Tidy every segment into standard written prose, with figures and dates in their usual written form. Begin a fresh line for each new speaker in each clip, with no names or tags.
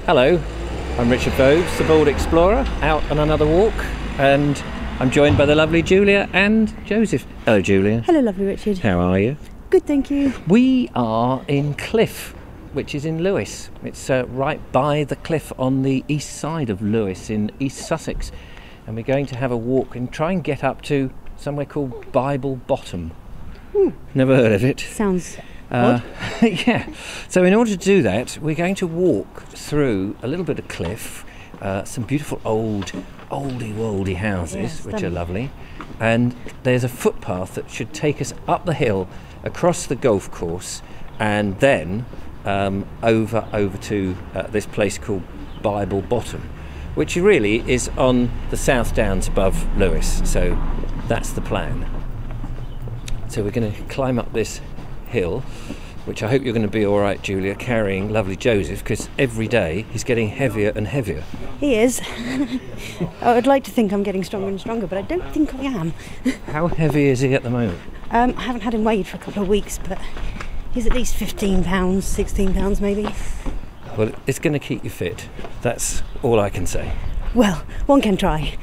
Hello, I'm Richard Vobes, the Bold Explorer, out on another walk, and I'm joined by the lovely Julia and Joseph. Hello, Julia.
Hello, lovely Richard.
How are you?
Good, thank you.
We are in Cliffe, which is in Lewes. It's right by the cliff on the east side of Lewes in East Sussex, and we're going to have a walk and try and get up to somewhere called Bible Bottom. Never heard of it.
Sounds odd.
Yeah. So in order to do that, we're going to walk through a little bit of cliff, some beautiful oldie-woldy houses, which are lovely, and there's a footpath that should take us up the hill, across the golf course, and then over to this place called Bible Bottom, which really is on the South Downs above Lewes. So that's the plan. So we're going to climb up this hill, which I hope you're going to be all right, Julia, carrying lovely Joseph, because every day he's getting heavier and heavier.
He is. I would like to think I'm getting stronger and stronger, but I don't think I am.
How heavy is he at the moment?
I haven't had him weighed for a couple of weeks, but he's at least 15 pounds, 16 pounds maybe.
Well, it's going to keep you fit. That's all I can say.
Well, one can try.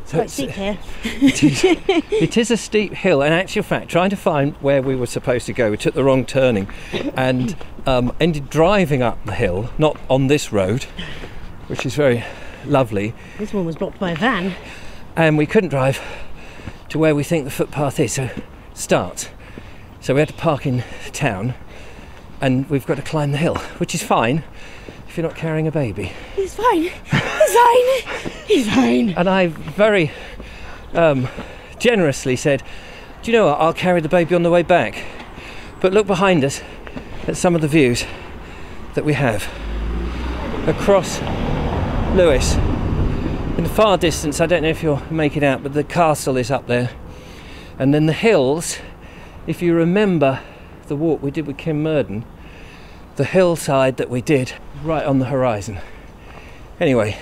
So
quite steep here.
It is a steep hill, and in actual fact, trying to find where we were supposed to go, we took the wrong turning and ended driving up the hill, not on this road, which is very lovely.
This one was blocked by a van.
And we couldn't drive to where we think the footpath is, so start. So we had to park in town, and we've got to climb the hill, which is fine if you're not carrying a baby.
He's fine. He's fine. He's fine.
And I very generously said, do you know what, I'll carry the baby on the way back. But look behind us at some of the views that we have across Lewes. In the far distance, I don't know if you'll make it out, but the castle is up there. And then the hills, if you remember the walk we did with Kim Murden, the hillside that we did right on the horizon. Anyway,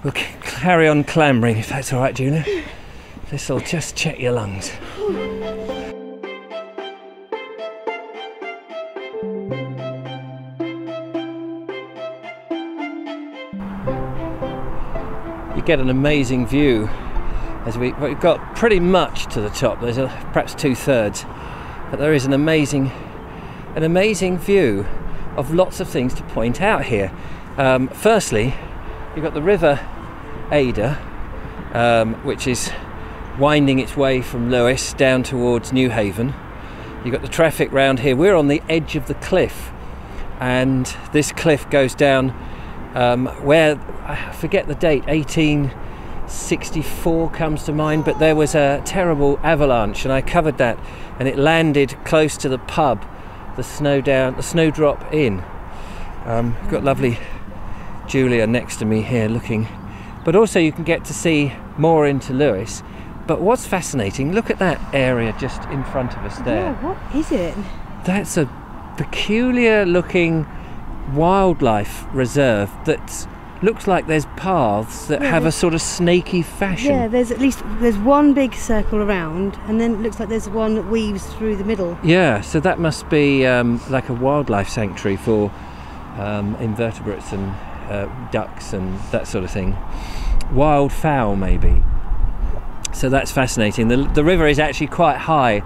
we'll carry on clambering, if that's all right, Julia. This'll just check your lungs. You get an amazing view as we've got pretty much to the top. There's perhaps 2/3, but there is an amazing view of lots of things to point out here. Firstly, you've got the River Ada, which is winding its way from Lewes down towards Newhaven. You've got the traffic round here. We're on the edge of the cliff, and this cliff goes down where, I forget the date, 1864 comes to mind, but there was a terrible avalanche, and I covered that, and it landed close to the pub, the Snowdrop Inn. Got lovely Julia next to me here looking, but also you can get to see more into Lewes. But what's fascinating, look at that area just in front of us there.
Yeah, what is it?
That's a peculiar looking wildlife reserve that looks like there's paths that have a sort of snaky fashion.
Yeah, there's one big circle around, and then it looks like there's one that weaves through the middle.
Yeah, so that must be like a wildlife sanctuary for invertebrates and ducks and that sort of thing. Wild fowl, maybe. So that's fascinating. The river is actually quite high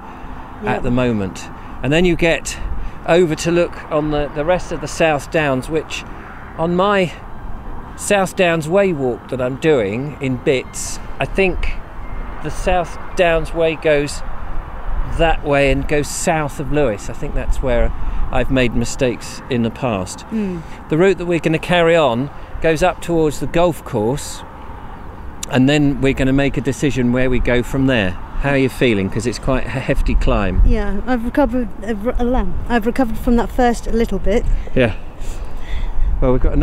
at the moment. And then you get over to look on the rest of the South Downs, which on my South Downs Way walk that I'm doing in bits, I think the South Downs Way goes that way and goes south of Lewes. I think that's where I've made mistakes in the past. The route that we're going to carry on goes up towards the golf course, and then we're going to make a decision where we go from there. How are you feeling? Because it's quite a hefty climb.
Yeah, I've recovered from that first a little bit.
Yeah. Well, we've got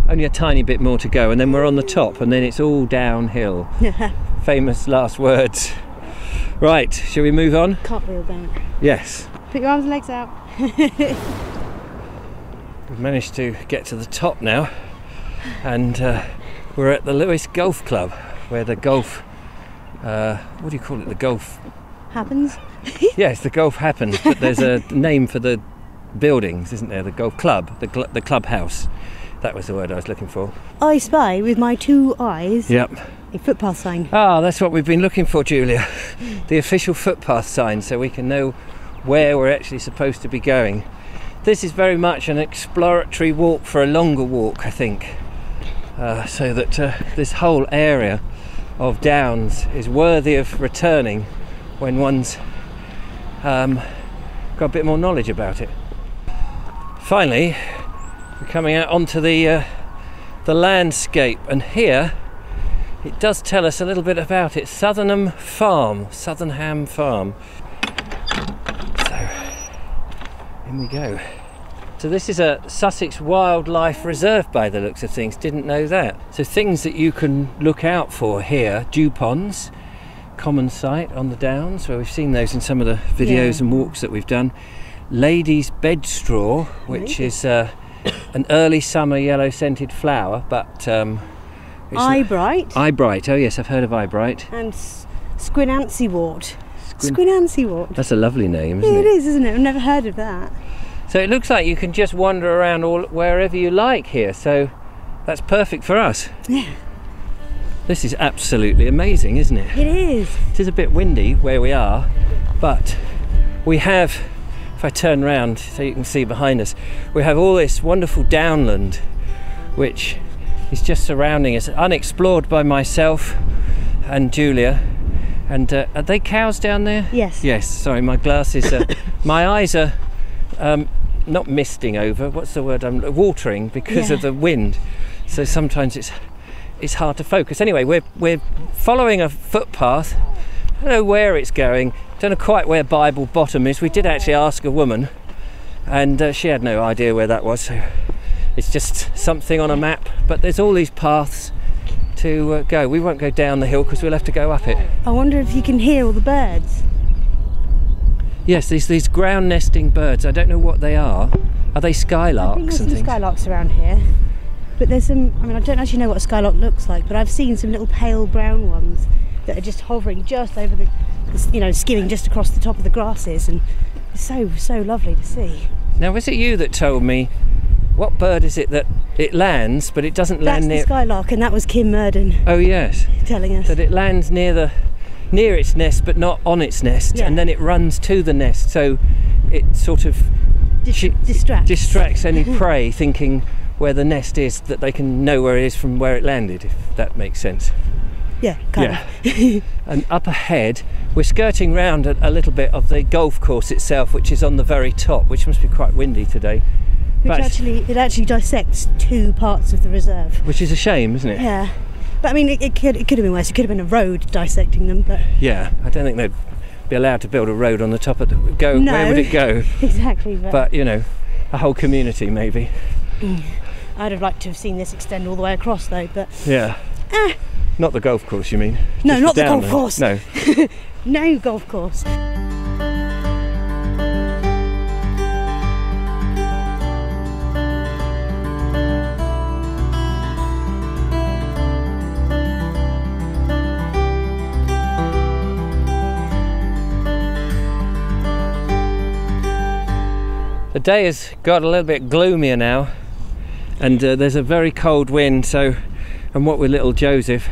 only a tiny bit more to go, and then we're on the top, and then it's all downhill. Famous last words. Right, shall we move on?
Cartwheel down.
Yes.
Put your arms and legs out.
We've managed to get to the top now, and we're at the Lewes Golf Club, where the golf, what do you call it, the golf...
Happens?
Yes, the golf happens, but there's a name for the buildings, isn't there? The golf club, the clubhouse. That was the word I was looking for.
I spy with my 2 eyes
Yep.
a footpath sign.
Ah, that's what we've been looking for, Julia. The official footpath sign, so we can know where we're actually supposed to be going. This is very much an exploratory walk for a longer walk, I think. So that this whole area of downs is worthy of returning when one's got a bit more knowledge about it. Finally, we're coming out onto the landscape, and here it does tell us a little bit about it. Southerham Farm. So in we go. So this is a Sussex Wild Life Reserve by the looks of things. Didn't know that. So things that you can look out for here: dew ponds, common sight on the downs, where we've seen those in some of the videos and walks that we've done. Ladies' bedstraw, which is an early summer yellow scented flower, but
Eyebright.
Eyebright, oh yes, I've heard of Eyebright.
And Squinancywort. Squinancywort.
That's a lovely name, isn't
Yeah,
it?
it is, isn't it? I've never heard of that.
So it looks like you can just wander around wherever you like here, so that's perfect for us.
Yeah.
This is absolutely amazing, isn't it?
It is.
It is a bit windy where we are, but we have, if I turn round so you can see behind us, we have all this wonderful downland which is just surrounding us, unexplored by myself and Julia. And are they cows down there?
Yes.
Yes, sorry, my glasses my eyes are not misting over, what's the word, I'm watering because of the wind, so sometimes it's hard to focus. Anyway, we're following a footpath. I don't know where it's going, don't know quite where Bible Bottom is. We did actually ask a woman and she had no idea where that was, so it's just something on a map, but there's all these paths to go. We won't go down the hill because we'll have to go up it.
I wonder if you can hear all the birds.
Yes, these ground nesting birds. I don't know what they are. Are they skylarks?
I think there's
and
some
things?
skylarks around here, but there's some. I mean, I don't actually know what a skylark looks like, but I've seen some little pale brown ones that are just hovering just over the, skimming just across the top of the grasses, and it's so lovely to see.
Now, was it you that told me what bird is it that it lands, but it doesn't land near?
That's the skylark, and that was Kim Murden.
Oh yes,
telling us
that it lands near its nest, but not on its nest, and then it runs to the nest, so it sort of distracts any prey, thinking where the nest is, that they can know where it is from where it landed, if that makes sense.
Yeah, kind of.
And up ahead, we're skirting round a little bit of the golf course itself, which is on the very top, which must be quite windy today.
It actually dissects 2 parts of the reserve.
Which is a shame, isn't it?
Yeah. But I mean, it could have been worse. It could have been a road dissecting them, but...
Yeah, I don't think they'd be allowed to build a road on the top of the...
No.
Where would it go?
Exactly.
But, a whole community, maybe.
I'd have liked to have seen this extend all the way across, though, but...
Yeah. Not the golf course, you mean?
No,
just
not the golf course.
No.
No golf course.
The day has got a little bit gloomier now, and there's a very cold wind, so I'm what with little Joseph.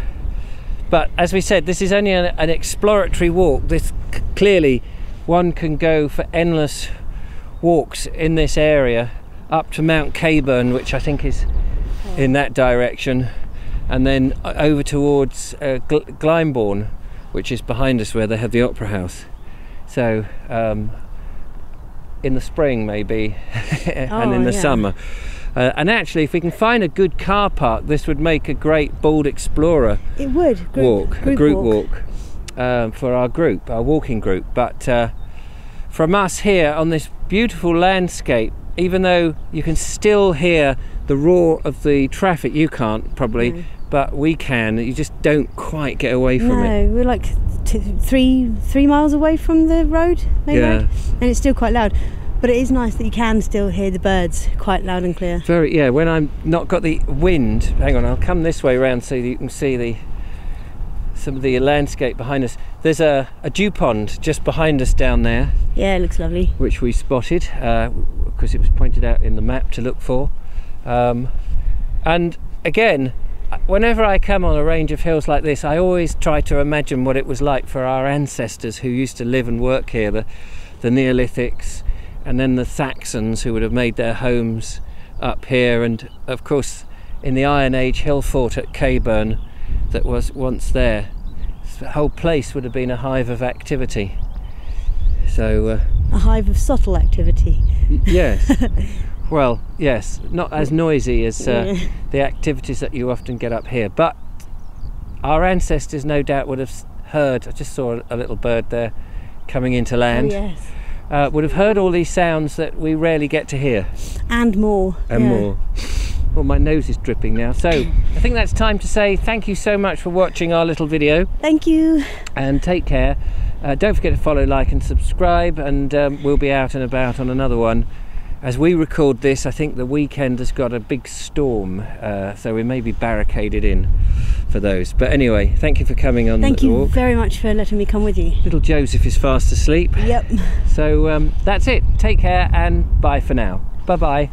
But as we said, this is only an exploratory walk. This clearly one can go for endless walks in this area up to Mount Caburn, which I think is in that direction, and then over towards Glyndebourne, which is behind us where they have the Opera House. So in the spring maybe and in the summer. And actually, if we can find a good car park, this would make a great Bald Explorer
it would.
group walk for our group, our walking group. But from us here on this beautiful landscape, even though you can still hear the roar of the traffic, you can't probably, but we can. You just don't quite get away from it.
No, we're like 3 miles away from the road, main road, and it's still quite loud. But it is nice that you can still hear the birds quite loud and clear.
Very, yeah. When I'm not got the wind. Hang on, I'll come this way around so you can see some of the landscape behind us. There's a dew pond just behind us down there.
Yeah, it looks lovely.
Which we spotted because it was pointed out in the map to look for. And again, whenever I come on a range of hills like this, I always try to imagine what it was like for our ancestors who used to live and work here, the Neolithics, and then the Saxons who would have made their homes up here, and of course in the Iron Age hill fort at Caburn that was once there. The whole place would have been a hive of activity. So
a hive of subtle activity.
Yes. Well, yes, not as noisy as the activities that you often get up here, but our ancestors no doubt would have heard, I just saw a little bird there coming into land.
Oh, yes.
Would have heard all these sounds that we rarely get to hear.
And more.
And more. Well, my nose is dripping now, so I think that's time to say thank you so much for watching our little video.
Thank you.
And take care. Don't forget to follow, like and subscribe, and we'll be out and about on another one. As we record this, I think the weekend has got a big storm, so we may be barricaded in for those. But anyway, thank you for coming on the walk. Thank you
very much for letting me come with you.
Little Joseph is fast asleep.
Yep.
So that's it. Take care and bye for now. Bye-bye.